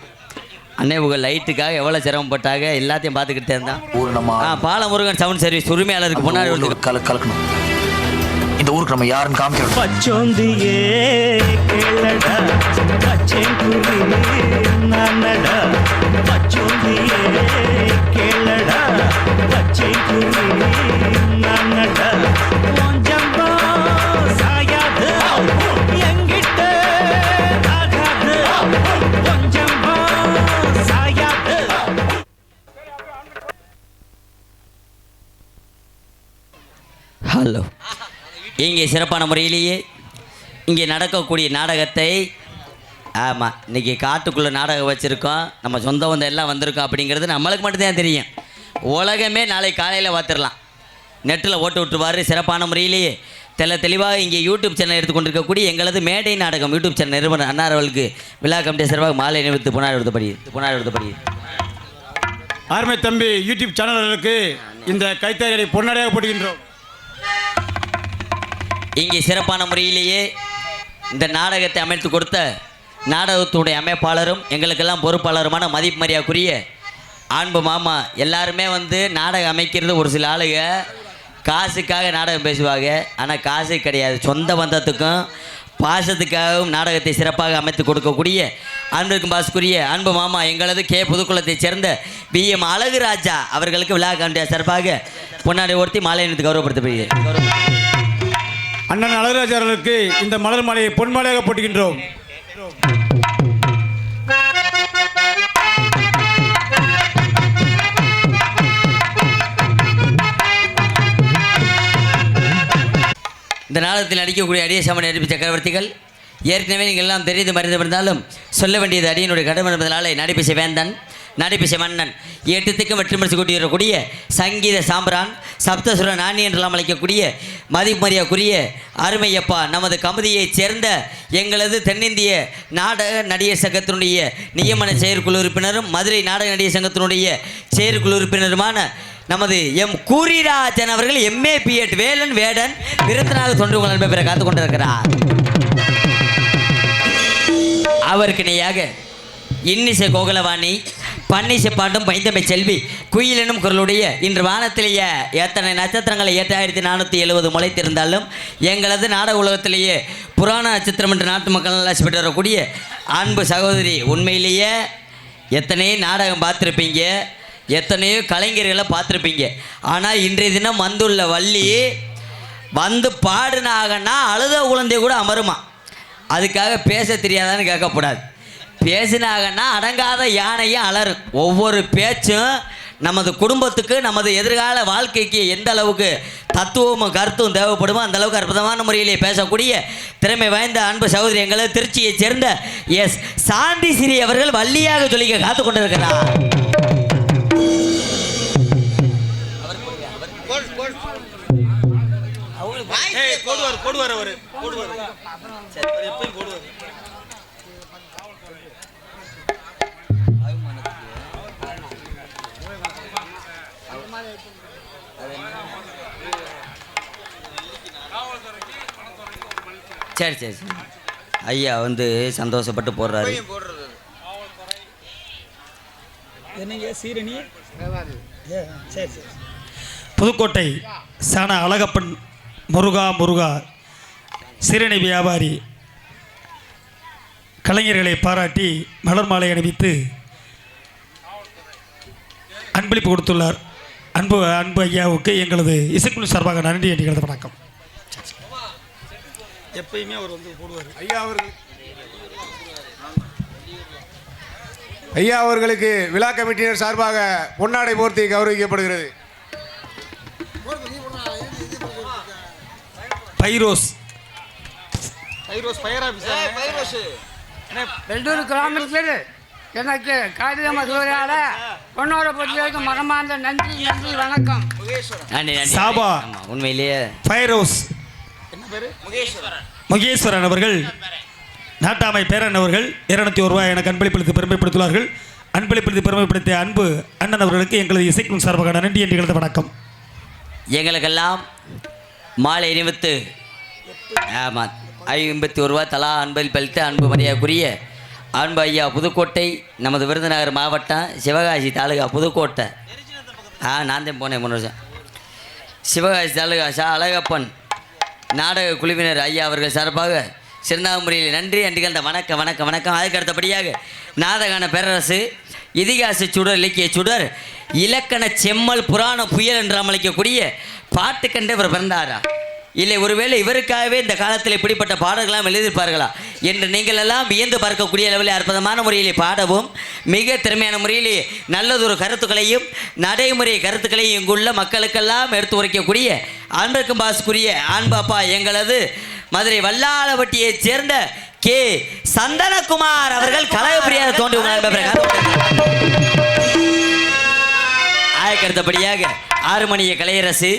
அன்னைவுகள் லைட்டுக்காக எவ்வளோ சிரமப்பட்டாங்க எல்லாத்தையும் பார்த்துக்கிட்டே இருந்தான். பாலமுருகன் சவுண்ட் சர்வீஸ் உரிமையாளருக்கு முன்னாடி கலக்கணும். இந்த ஊருக்கு நம்ம யாருன்னு காமிக்கணும். பச்சோந்தியே கேளடா பச்சேங்குடி நானடா பச்சோந்தியே கேளடா பச்சேங்குடி நானடா கொஞ்சம்பா சாயாது எங்கிட்ட ஆகாது கொஞ்சம்பா சாயாது. ஹலோ. இங்கே சிறப்பான முறையிலேயே இங்கே நடக்கக்கூடிய நாடகத்தை ஆமாம் இன்றைக்கி காட்டுக்குள்ளே நாடகம் வச்சுருக்கோம். நம்ம சொந்த வந்த எல்லாம் வந்திருக்கோம் அப்படிங்கிறது நம்மளுக்கு மட்டும்தான் தெரியும். உலகமே நாளை காலையில் பார்த்துடலாம். நெட்டில் ஓட்டு விட்டுருவார். சிறப்பான முறையிலேயே தெளிவாக இங்கே யூடியூப் சேனல் எடுத்துக்கொண்டிருக்கக்கூடிய எங்களது மேடை நாடகம் யூடியூப் சேனல் நிறுவனர் அன்னார் அவர்களுக்கு விழா கமிட்டி சிறப்பாக மாலை நிறுத்து புனாடி எடுத்தபடி அருமை தம்பி யூடியூப் சேனல்களுக்கு இந்த கைத்தறியை பொன்னாடியாக போட்டுகின்றோம். இங்கே சிறப்பான முறையிலேயே இந்த நாடகத்தை அமைத்து கொடுத்த நாடகத்துடைய அமைப்பாளரும் எங்களுக்கெல்லாம் பொறுப்பாளருமான மதிப்பு மரியாதைக்குரிய அன்பு மாமா எல்லாருமே வந்து நாடகம் அமைக்கிறது ஒரு சில ஆளுங்க காசுக்காக நாடகம் பேசுவாங்க. ஆனால் காசு கிடையாது, சொந்த பந்தத்துக்கும் பாசத்துக்காகவும் நாடகத்தை சிறப்பாக அமைத்து கொடுக்கக்கூடிய அன்பிற்கும் பாசுக்குரிய அன்பு மாமா எங்களது கே புதுக்குளத்தைச் சேர்ந்த BM அழகுராஜா அவர்களுக்கு விழா கண்டிய சிறப்பாக பொன்னாடை ஒருத்தி மாலை அணிவித்து கௌரவப்படுத்தப்படுகிறது. அண்ணன் அழகராஜ் அவர்களுக்கு இந்த மலர் மாலையை பொன் மாலையாக போட்டுகின்றோம். இந்த நாடகத்தில் நடிக்கக்கூடிய அடியசாமி நடிப்பு சக்கரவர்த்திகள் ஏற்கனவே நீங்கள் எல்லாம் தெரிந்து மறைந்திருந்தாலும் சொல்ல வேண்டியது அடியினுடைய கடமை என்பதனாலே நடிப்பிசை வேந்தன் நடிப்பிசை மன்னன் 8 திக்கும் வெற்றி மரிச்சு கூட்டியிருக்கக்கூடிய சங்கீத சாம்பிரான் சப்தசுர நாணி என்றெல்லாம் அழைக்கக்கூடிய மதிமரியாக்குரிய அருமையப்பா நமது கமிதியைச் சேர்ந்த எங்களது தென்னிந்திய நாடக நடிகர் சங்கத்தினுடைய நியமன செயற்குழு உறுப்பினரும் மதுரை நாடக நடிகர் சங்கத்தினுடைய செயற்குழு உறுப்பினருமான நமது கூரிராஜன் அவர்கள் MA BEd வேலன் வேடன் விருத்தனாக தொண்டு உங்கள் நண்பர் பெற காத்து கொண்டிருக்கிறார். அவருக்கு இணையாக இன்னிசை கோகுலவாணி பன்னிசை பாட்டும் பைந்தமை செல்வி குயிலெனும் குரலுடைய இன்று வானத்திலேயே எத்தனை நட்சத்திரங்களை 8470 முளைத்திருந்தாலும் எங்களது நாடக உலகத்திலேயே புராண நட்சத்திரம் என்று நாட்டு மக்கள் ஆசைப்பட்டு வரக்கூடிய அன்பு சகோதரி, உண்மையிலேயே எத்தனையோ நாடகம் பார்த்துருப்பீங்க, எத்தனையோ கலைஞர்களை பார்த்துருப்பீங்க. ஆனால் இன்றைய தினம் வந்துள்ள வள்ளி வந்து பாடுனாகன்னா அழுத குழந்தை கூட அமருமா. அதுக்காக பேச தெரியாதான்னு கேட்கக்கூடாது. பேசினாங்கன்னா அடங்காத யானையும் அலரும். ஒவ்வொரு பேச்சும் நமது குடும்பத்துக்கு நமது எதிர்கால வாழ்க்கைக்கு எந்த அளவுக்கு தத்துவமும் கருத்தும் தேவைப்படுமோ அந்த அளவுக்கு அற்புதமான முறையிலே பேசக்கூடிய திறமை வாய்ந்த அன்பு சகோதரி எங்களது திருச்சியைச் சேர்ந்த சாந்தி ஸ்ரீ அவர்கள் வள்ளியாக சொல்லிக்க காத்து கொண்டிருக்கிறார். சரி சரி சரி ஐயா வந்து சந்தோஷப்பட்டு போடுறாரு. புதுக்கோட்டை சன அழகப்பன் முருகா சீரணி வியாபாரி கலைஞர்களை பாராட்டி மலர் மாலை அணிவித்து அன்பளிப்பு கொடுத்துள்ளார். அன்பு ஐயாவுக்கு எங்களது இசைக்குழு சார்பாக நன்றி என்கிறது. வணக்கம். எப்பயுமே அவர் வந்து போடுவார். ஐயா அவர்களுக்கு விழா கமிட்டியினர் சார்பாக பொன்னாடை போர்த்தி கௌரவிக்கப்படுகிறது. பைரோஸ் வெள்ளூர் கிராமத்தில் எனக்கு காரியம் மதுரையால் பொண்ணோட பொறுத்தவரைக்கு மனமார்ந்த நன்றி வணக்கம். சாபா உண்மையிலேயே பைரோஸ் முகேஸ்வரன் அவர்கள் நாட்டாமை பேரன் அவர்கள் 201 ரூபாய் எனக்கு அன்பளிப்படுத்தி பெருமைப்படுத்துள்ளார்கள். அன்பளிப்படுத்தி பெருமைப்படுத்திய அன்பு அண்ணன் அவர்களுக்கு எங்களது இசைக்கும் சார்பாக நன்றி என்கிறது. வணக்கம். எங்களுக்கெல்லாம் மாலை அணிவித்து 51 ரூபா தலா அன்பளிப்பளித்த அன்பு மரியாதைக்குரிய அன்பு ஐயா புதுக்கோட்டை நமது விருதுநகர் மாவட்டம் சிவகாசி தாலுகா புதுக்கோட்டை. நான் தான் போனேன் 3 வருஷம். சிவகாசி தாலுகா அழகப்பன் நாடக குழுவினர் ஐயா அவர்கள் சார்பாக சிறந்த முறையில் நன்றி அன்றிகள் வணக்கம் வணக்கம் வணக்கம். அதுக்கு அடுத்தபடியாக நாடகான பேரரசு இதிகாச சுடர் இலக்கிய சுடர் இலக்கண செம்மல் புராண புயல் என்று அழைக்கக்கூடிய பாட்டுக்கண்டே இவர் பிறந்தாரா இல்லை ஒருவேளை இவருக்காகவே இந்த காலத்தில் இப்படிப்பட்ட பாடல்களாம் எழுதியிருப்பார்களா என்று நீங்கள் எல்லாம் வியந்து பார்க்கக்கூடிய அளவில் அற்புதமான முறையிலே பாடவும் மிக திறமையான முறையிலே நல்லதொரு கருத்துக்களையும் நடைமுறை கருத்துக்களையும் இங்குள்ள மக்களுக்கெல்லாம் எடுத்து உரைக்கக்கூடிய அன்பிற்கும் பாசுக்குரிய அன்பப்பா எங்களது மதுரை வல்லாளவட்டியைச் சேர்ந்த கே சந்தனகுமார் அவர்கள் கலகப்பிரியாத தோன்றி அடுத்தபடியாக 6 மணிய கலையரசு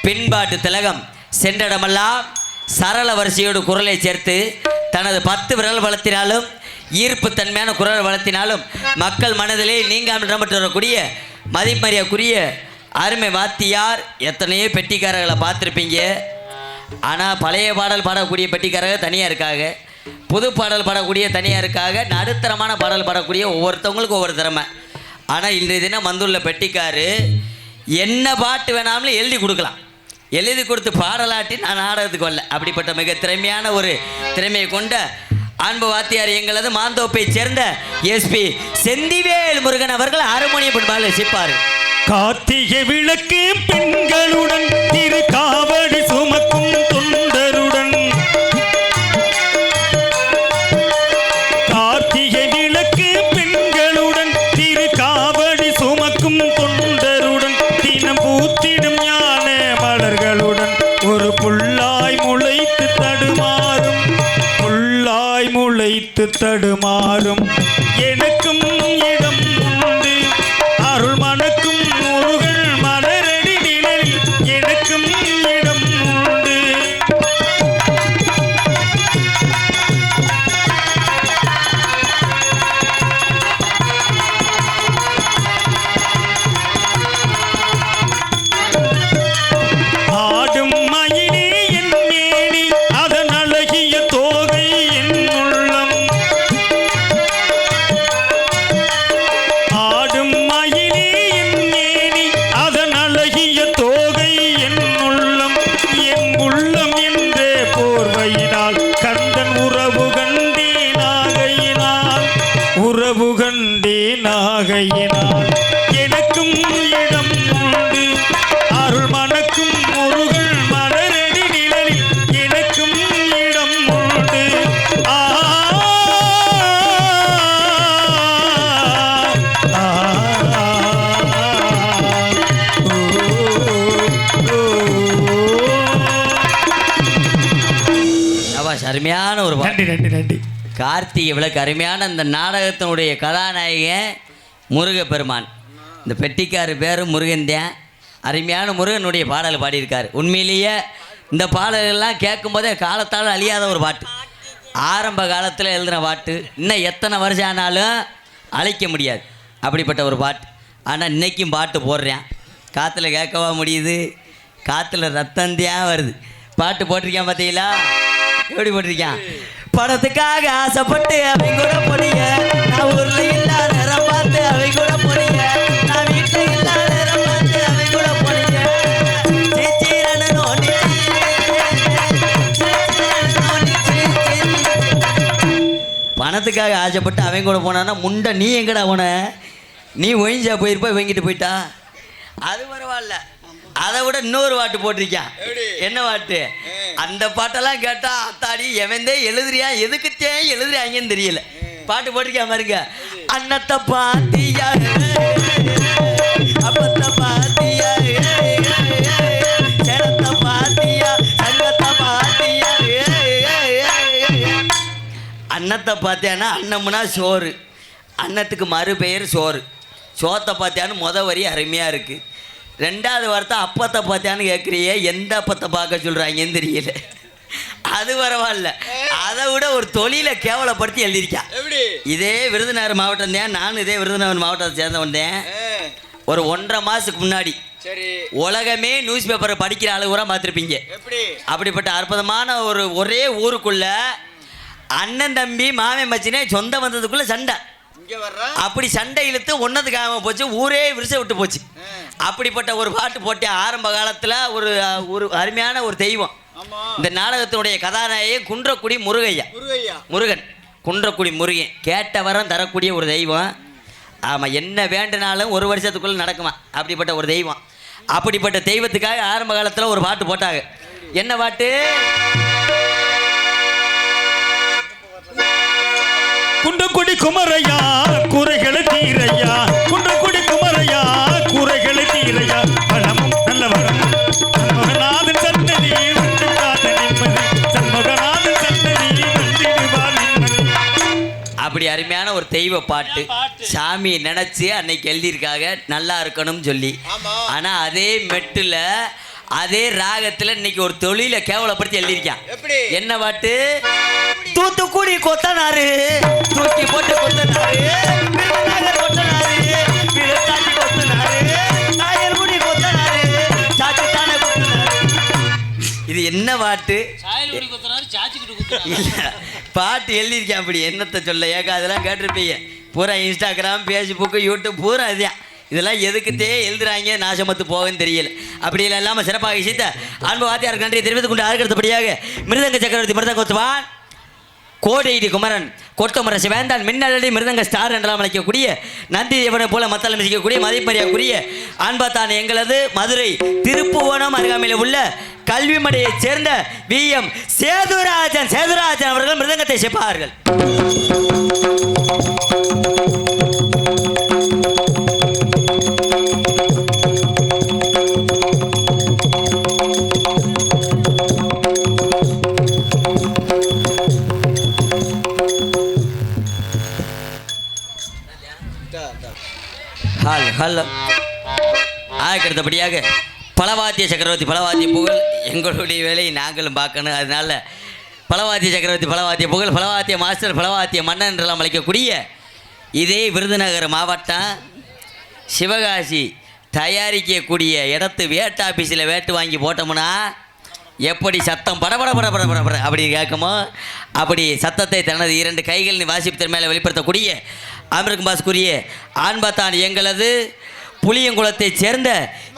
பின்பாட்டு திலகம் சென்றடமெல்லாம் சரள வரிசையோடு குரலை சேர்த்து தனது 10 விரல் வளர்த்தினாலும் ஈர்ப்பு தன்மையான குரல் வளர்த்தினாலும் மக்கள் மனதிலே நீங்காமல் இடம்பெற்று வரக்கூடிய மதிமரியாக்குரிய அருமை வாத்தியார். எத்தனையோ பெட்டிக்காரர்களை பார்த்துருப்பீங்க. ஆனால் பழைய பாடல் பாடக்கூடிய பெட்டிக்காரர்கள் தனியாக இருக்காங்க, புது பாடல் பாடக்கூடிய தனியாக இருக்காங்க, நடுத்தரமான பாடல் பாடக்கூடிய ஒவ்வொருத்தவங்களுக்கும் ஒவ்வொரு திறமை. ஆனால் இன்றைய தினம் வந்துள்ள பெட்டிக்காரு என்ன பாட்டு வேணாமலும் எழுதி கொடுக்கலாம். எழுதி கொடுத்து பாடலாட்டி நான் நாடகத்துக்கு வரல. அப்படிப்பட்ட மிக திறமையான ஒரு திறமையை கொண்ட அன்பு வாத்தியார் எங்களது மாந்தோப்பை சேர்ந்த எஸ்பி செந்திவேல் முருகன் அவர்கள் ஹார்மோனியம் பாடலை சிப்பாரு. கார்த்திகை விளக்கு பெண்களுடன் திரு காவடி சுமக்கும் தொண்டருடன், கார்த்திகை விளக்கு பெண்களுடன் திரு காவடி சுமக்கும் தொண்டருடன், தினம் பூத்திடும் ஞான மலர்களுடன், ஒரு புல்லாய் முளைத்து தடுமாறும், புல்லாய் முளைத்து தடுமாறும், எனக்கும் இடம் உண்டு அருள் மணக்கும் முருகன் மலரடி நிழலில், எனக்கும் இடம் உண்டு. ஆடும் மயிலே என் மேனி, அதன் அழகிய தோகை என் உள்ளம், ஆடும் மயிலே என் மேனி, அதன் அழகிய தோகை என் உள்ளம், என் உள்ளம் என்றே போர்வையினால் கந்தன் உறவு கண்டேனாகையினால், உறவு கண்டேனாகையினால், எனக்கும் இடம் உண்டு அருள் மணக்கும் முருகன் மலரடி நிழலில், எனக்கும் இடம் உண்டு. ஆ சபாஷ், அருமையான ஒரு பாட்டு. நன்றி நன்றி நன்றி. கார்த்திகை விளக்கு அருமையான இந்த நாடகத்தினுடைய கதாநாயகன் முருகப்பெருமான். இந்த பெட்டிக்காரு பேர் முருகன் தான். அருமையான முருகனுடைய பாடல் பாடியிருக்காரு. உண்மையிலேயே இந்த பாடல்கள்லாம் கேட்கும்போதே காலத்தால் அழியாத ஒரு பாட்டு. ஆரம்ப காலத்தில் எழுதின பாட்டு இன்னும் எத்தனை வருஷம் ஆனாலும் அழிக்க முடியாது. அப்படிப்பட்ட ஒரு பாட்டு. ஆனால் இன்றைக்கும் பாட்டு போடுறேன். காற்றுல கேட்கவா முடியுது? காற்றுல ரத்தந்தான் வருது. பாட்டு போட்டிருக்கேன் பார்த்தீங்களா? எப்படி போட்டிருக்கேன்? படத்துக்காக ஆசைப்பட்டு அவை கூட பொடிய, நான் ஊர்ல இல்லாத நேரம் பார்த்து அவை கூட பொடிய, நான் வீட்டில் இல்லாத நேரம் பார்த்து அவை கூட பொடிய, சீச்சீரனு நோண்டி பணத்துக்காக ஆசைப்பட்டு அவன் கூட போனான்னா முண்டை நீ எங்கடா போன? நீ ஒழிஞ்சா போயிருப்பா, இவங்கிட்டு போயிட்டா. அது பரவாயில்ல. அதை விட இன்னொரு பாட்டு போட்டிருக்கான். என்ன பாட்டு? அந்த பாட்டெல்லாம் கேட்டா அத்தாடி எவன்தே எழுதுறியா, எதுக்குத்தே எழுதுறியாங்கன்னு தெரியல. பாட்டு போட்டிருக்கேன் பாருங்க. அன்னத்தை பாத்தியா, அப்பத்தை பாத்தியா, சேரத்தை பாத்தியா, சங்கத்தை பாத்தியா. அன்னத்தை பார்த்தியானா அன்னம்னா சோறு, அன்னத்துக்கு மறு பெயர் சோறு. சோத்தை பார்த்தியான்னு வரி அருமையாக இருக்குது. ரெண்டாவது வார்த்தை அப்பத்தை பார்த்தியான்னு கேட்குறியே, எந்த அப்பத்தை பார்க்க சொல்கிறாங்கன்னு தெரியல. அது பரவாயில்ல. அதை விட ஒரு தொழிலை கேவலப்படுத்தி எழுதியிருக்கான். இதே விருதுநகர் மாவட்டம் தான். நானும் இதே விருதுநகர் மாவட்டத்தை சேர்ந்த வந்தேன். ஒரு 1.5 மாதத்துக்கு முன்னாடி உலகமே நியூஸ் பேப்பரை படிக்கிற அளவு கூட பார்த்துருப்பீங்க. அப்படிப்பட்ட அற்புதமான ஒரே ஊருக்குள்ள அண்ணன் தம்பி மாமன் மச்சினே சொந்த வந்ததுக்குள்ள சண்டை. அப்படி சண்டை இழுத்து ஒன்னதுக்காக போச்சு, ஊரே விரிச விட்டு போச்சு. அப்படிப்பட்ட ஒரு பாட்டு போட்டேன். ஆரம்ப காலத்தில் ஒரு அருமையான ஒரு தெய்வம். இந்த நாடகத்தினுடைய கதாநாயகன் குன்றக்குடி முருகன். குன்றக்குடி முருகன் கேட்ட வரம் தரக்கூடிய ஒரு தெய்வம். ஆமாம், என்ன வேண்டுனாலும் ஒரு வருஷத்துக்குள்ளே நடக்குமா அப்படிப்பட்ட ஒரு தெய்வம். அப்படிப்பட்ட தெய்வத்துக்காக ஆரம்ப காலத்தில் ஒரு பாட்டு போட்டாங்க. என்ன பாட்டு? குன்றக்குடி குமரையா குறைகளை தீரையா, குன்றக்குடி குமரையா குறைகளை தீரையா, பலமும் நல்ல வரமும் சண்முகநாதன் சன்னதி வந்துடாத நிம்மதி, சண்முகநாதன் சன்னதி வந்துடுவார் நிம்மதி. அப்படி அருமையான ஒரு தெய்வ பாட்டு. சாமியை நினைச்சு அன்னைக்கு எழுதியிருக்காங்க நல்லா இருக்கணும்னு சொல்லி. ஆனா அதே மெட்டுல அதே ராகத்துல இன்னைக்கு ஒரு தொழிலை கேவலப்படுத்தி எழுதியிருக்கான். என்ன பாட்டு? தூத்துக்குடி கொத்தனாரு தூக்கி போட்டு கொத்தனாரு, கொத்தனாரு நாயல்குடி கொத்தனாரு, சாச்சித்தான கொத்தனாரு. இது என்ன பாட்டு? இல்ல, பாட்டு எழுதியிருக்கேன். அப்படி என்னத்தை சொல்ல ஏக்கா அதெல்லாம் கேட்டிருப்பீங்க. பூரா இன்ஸ்டாகிராம் ஃபேஸ்புக்கு யூடியூப் பூரா இதுதான். இதெல்லாம் எதுக்குத்தே எழுதுறாங்க நாசமத்து போகுன்னு தெரியல. அப்படி இல்லாமல் சிறப்பாக இசைத்த அன்பு வாத்தியாருக்கு நன்றியை தெரிவித்துக் கொண்டு அடுத்தபடியாக மிருதங்க சக்கரவர்த்தி மிருதங்கோத்துவான் கோடைடி குமரன் கொட்டமுறை சிவேந்தான் மின்னலடி மிருதங்க ஸ்டார் என்றெல்லாம் அழைக்கக்கூடிய நந்தி தேவனை போல மத்தளம் மிசிக்கக்கூடிய மதிப்பறியக்கூடிய அன்பாத்தான் எங்களது மதுரை திருப்புவனம் அருகாமையில் உள்ள கல்விமடையைச் சேர்ந்த VM சேதுராஜன் அவர்கள் மிருதங்கத்தை சேர்ப்பார்கள். ஹலோ அடுத்தபடியாக பலவாத்திய சக்கரவர்த்தி பலவாத்திய புகழ் எங்களுடைய வேலையை நாங்களும் பார்க்கணும். அதனால பலவாத்திய சக்கரவர்த்தி பலவாத்திய புகழ் பலவாத்திய மாஸ்டர் பலவாத்திய மன்னன் என்றெல்லாம் அழைக்கக்கூடிய இதே விருதுநகர் மாவட்டம் சிவகாசி தயாரிக்கக்கூடிய இடத்து வேட்டு ஆஃபீஸில் வேட்டு வாங்கி போட்டோம்னா எப்படி சத்தம் படபட அப்படி கேட்குமோ அப்படி சத்தத்தை தனது 2 கைகளின் வாசிப்பு மேலே வெளிப்படுத்தக்கூடிய அமிர்கம் பாஸ்குரிய ஆண்பாத்தான் எங்களது புளியங்குளத்தைச் சேர்ந்த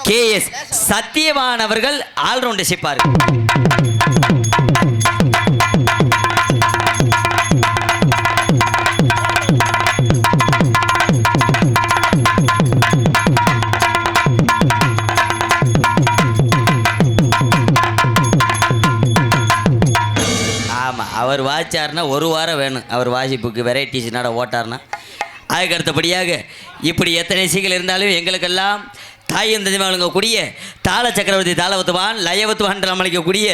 KS சத்தியவான் அவர்கள் ஆல்ரவுண்டர் சிப்பார். ஆமாம், அவர் வாய்ச்சார்னா 1 வாரம் வேணும். அவர் வாசிப்புக்கு வெரைட்டிஸ் நட ஓட்டார்னா. அதுக்கு அடுத்தபடியாக இப்படி எத்தனை சீக்கிரம் இருந்தாலும் எங்களுக்கெல்லாம் தாயும் தந்தை வழங்கக்கூடிய தாள சக்கரவர்த்தி தாளவத்துவான் லயவத்துவான் அழைக்கக்கூடிய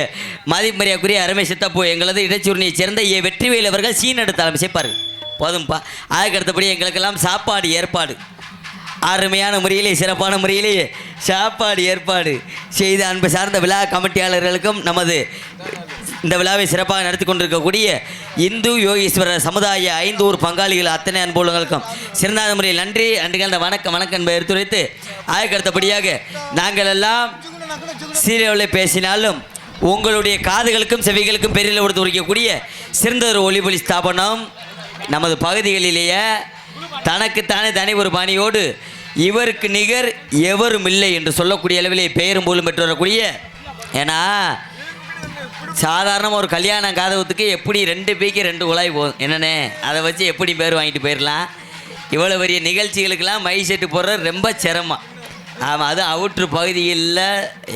மதிமரியாக்குரிய அருமை சித்தப்பூ எங்களது இடைச்சூர்ணியைச் சேர்ந்த வெற்றிவேல் அவர்கள் சீனெடுத்தாலும் சேர்ப்பார்கள். போதும்பா. அதுக்கு அடுத்தபடி எங்களுக்கெல்லாம் சாப்பாடு ஏற்பாடு அருமையான முறையிலே சிறப்பான முறையிலே சாப்பாடு ஏற்பாடு செய்த அன்பு சார்ந்த விழா கமிட்டியாளர்களுக்கும் நமது இந்த விழாவை சிறப்பாக நடத்தி கொண்டிருக்கக்கூடிய இந்து யோகீஸ்வரர் சமுதாய 5 ஊர் பங்காளிகள் அத்தனை அன்புள்ளவங்களுக்கும் சிறந்த முறையில் நன்றி அன்றுகள்ந்த வணக்கம் என்பதை எடுத்துரைத்து அதுக்கு அடுத்தபடியாக நாங்கள் எல்லாம் சீரியலில் பேசினாலும் உங்களுடைய காதுகளுக்கும் செவிகளுக்கும் பெரிய கொடுத்து உரைக்கக்கூடிய சிறந்த ஒரு ஒளிபொலி ஸ்தாபனம் நமது பகுதிகளிலேயே தனக்குத்தானே தனி ஒரு பாணியோடு இவருக்கு நிகர் எவரும் இல்லை என்று சொல்லக்கூடிய அளவிலே பெயரும் போலும் பெற்று வரக்கூடிய. ஏன்னா சாதாரணமாக ஒரு கல்யாணம் காதகத்துக்கு எப்படி 2 பீக்கு 2 குழாய் போதும் என்னண்ணே, அதை வச்சு எப்படி பேர் வாங்கிட்டு போயிடலாம். இவ்வளோ பெரிய நிகழ்ச்சிகளுக்கெல்லாம் மை செட்டு போடுறது ரொம்ப சிரமம். ஆமாம், அது அவுட்ரு பகுதியில்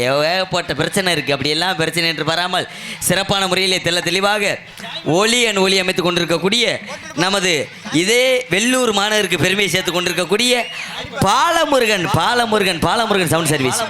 ஏகப்பட்ட பிரச்சனை இருக்குது. அப்படியெல்லாம் பிரச்சனை என்று வராமல் சிறப்பான முறையிலே தெளிவாக ஒளி அமைத்து கொண்டிருக்கக்கூடிய நமது இதே வெள்ளூர் மாநகருக்கு பெருமையை சேர்த்து கொண்டிருக்கக்கூடிய பாலமுருகன் சவுண்ட் சர்வீஸ்